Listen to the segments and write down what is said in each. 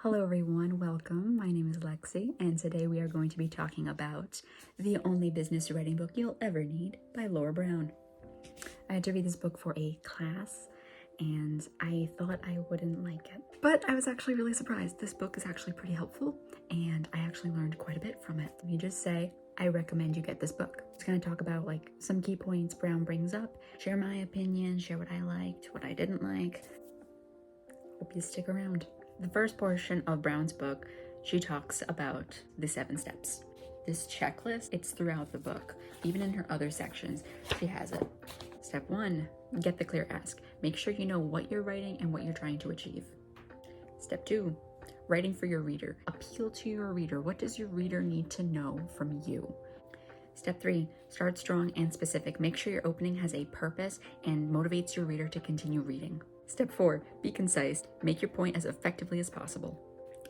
Hello everyone, welcome. My name is Lexi, and today we are going to be talking about The Only Business Writing Book You'll Ever Need by Laura Brown. I had to read this book for a class, and I thought I wouldn't like it. But I was actually really surprised. This book is actually pretty helpful, and I actually learned quite a bit from it. Let me just say, I recommend you get this book. It's going to talk about some key points Brown brings up, share my opinion, share what I liked, what I didn't like. Hope you stick around. The first portion of Brown's book, she talks about the 7 steps. This checklist, it's throughout the book. Even in her other sections, she has it. Step 1, get the clear ask. Make sure you know what you're writing and what you're trying to achieve. Step 2, writing for your reader. Appeal to your reader. What does your reader need to know from you? Step 3, start strong and specific. Make sure your opening has a purpose and motivates your reader to continue reading. Step 4, be concise. Make your point as effectively as possible.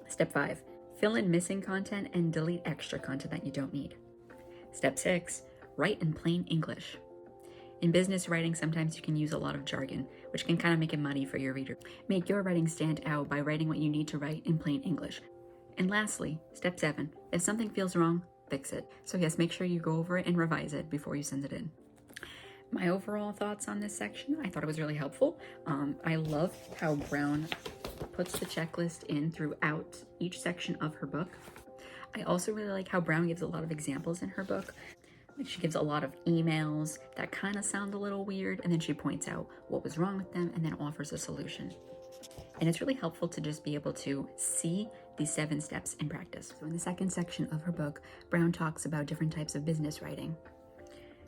Step 5, fill in missing content and delete extra content that you don't need. Step 6, write in plain English. In business writing, sometimes you can use a lot of jargon, which can kind of make it muddy for your reader. Make your writing stand out by writing what you need to write in plain English. And lastly, step 7, if something feels wrong, fix it. So yes, make sure you go over it and revise it before you send it in. My overall thoughts on this section, I thought it was really helpful. I love how Brown puts the checklist in throughout each section of her book. I also really like how Brown gives a lot of examples in her book. She gives a lot of emails that kind of sound a little weird, and then she points out what was wrong with them and then offers a solution. And it's really helpful to just be able to see these 7 steps in practice. So in the second section of her book, Brown talks about different types of business writing.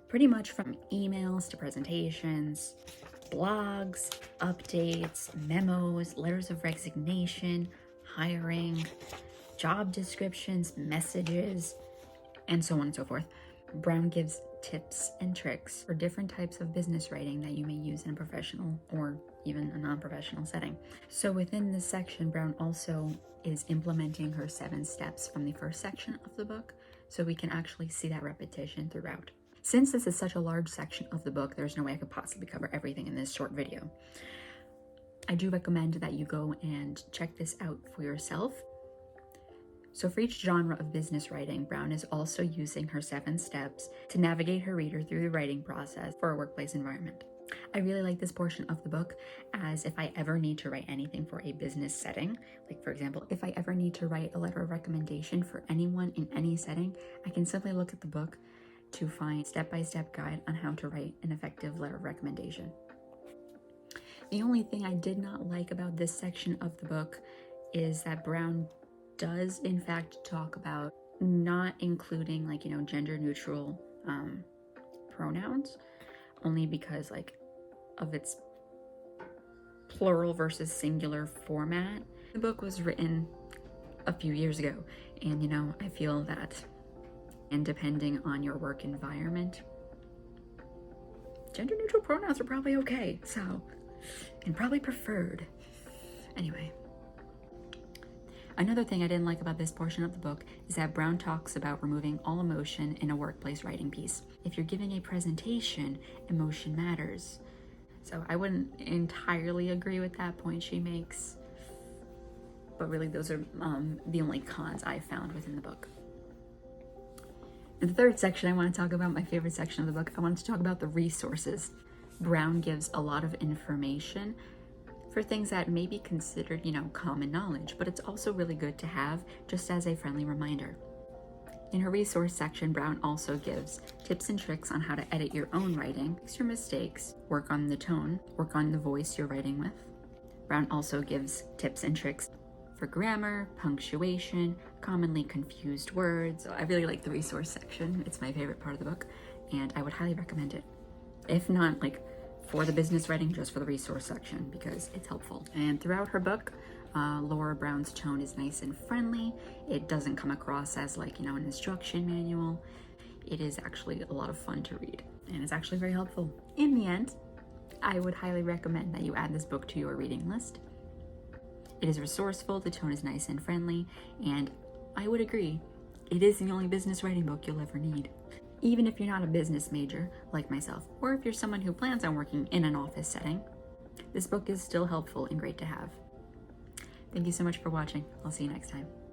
Pretty much from emails to presentations, blogs, updates, memos, letters of resignation, hiring, job descriptions, messages, and so on and so forth. Brown gives tips and tricks for different types of business writing that you may use in a professional or even a non-professional setting. So within this section, Brown also is implementing her 7 steps from the first section of the book, so we can actually see that repetition throughout. Since this is such a large section of the book, there's no way I could possibly cover everything in this short video. I do recommend that you go and check this out for yourself. So for each genre of business writing, Brown is also using her 7 steps to navigate her reader through the writing process for a workplace environment. I really like this portion of the book, as if I ever need to write anything for a business setting, like for example, if I ever need to write a letter of recommendation for anyone in any setting, I can simply look at the book to find step-by-step guide on how to write an effective letter of recommendation. The only thing I did not like about this section of the book is that Brown does in fact talk about not including gender neutral pronouns, only because of its plural versus singular format. The book was written a few years ago, and I feel that, and depending on your work environment, gender neutral pronouns are probably okay, and probably preferred. Anyway, another thing I didn't like about this portion of the book is that Brown talks about removing all emotion in a workplace writing piece. If you're giving a presentation, emotion matters. So I wouldn't entirely agree with that point she makes, but really those are the only cons I found within the book. In the third section, I want to talk about my favorite section of the book. I want to talk about the resources. Brown gives a lot of information for things that may be considered, common knowledge, but it's also really good to have just as a friendly reminder. In her resource section, Brown also gives tips and tricks on how to edit your own writing, fix your mistakes, work on the tone, work on the voice you're writing with. Brown also gives tips and tricks for grammar, punctuation, commonly confused words. I really like the resource section. It's my favorite part of the book, and I would highly recommend it. If not for the business writing, just for the resource section, because it's helpful. And throughout her book, Laura Brown's tone is nice and friendly. It doesn't come across as an instruction manual. It is actually a lot of fun to read, and it's actually very helpful. In the end, I would highly recommend that you add this book to your reading list. It is resourceful, the tone is nice and friendly, and I would agree, it is the only business writing book you'll ever need. Even if you're not a business major like myself, or if you're someone who plans on working in an office setting, this book is still helpful and great to have. Thank you so much for watching. I'll see you next time.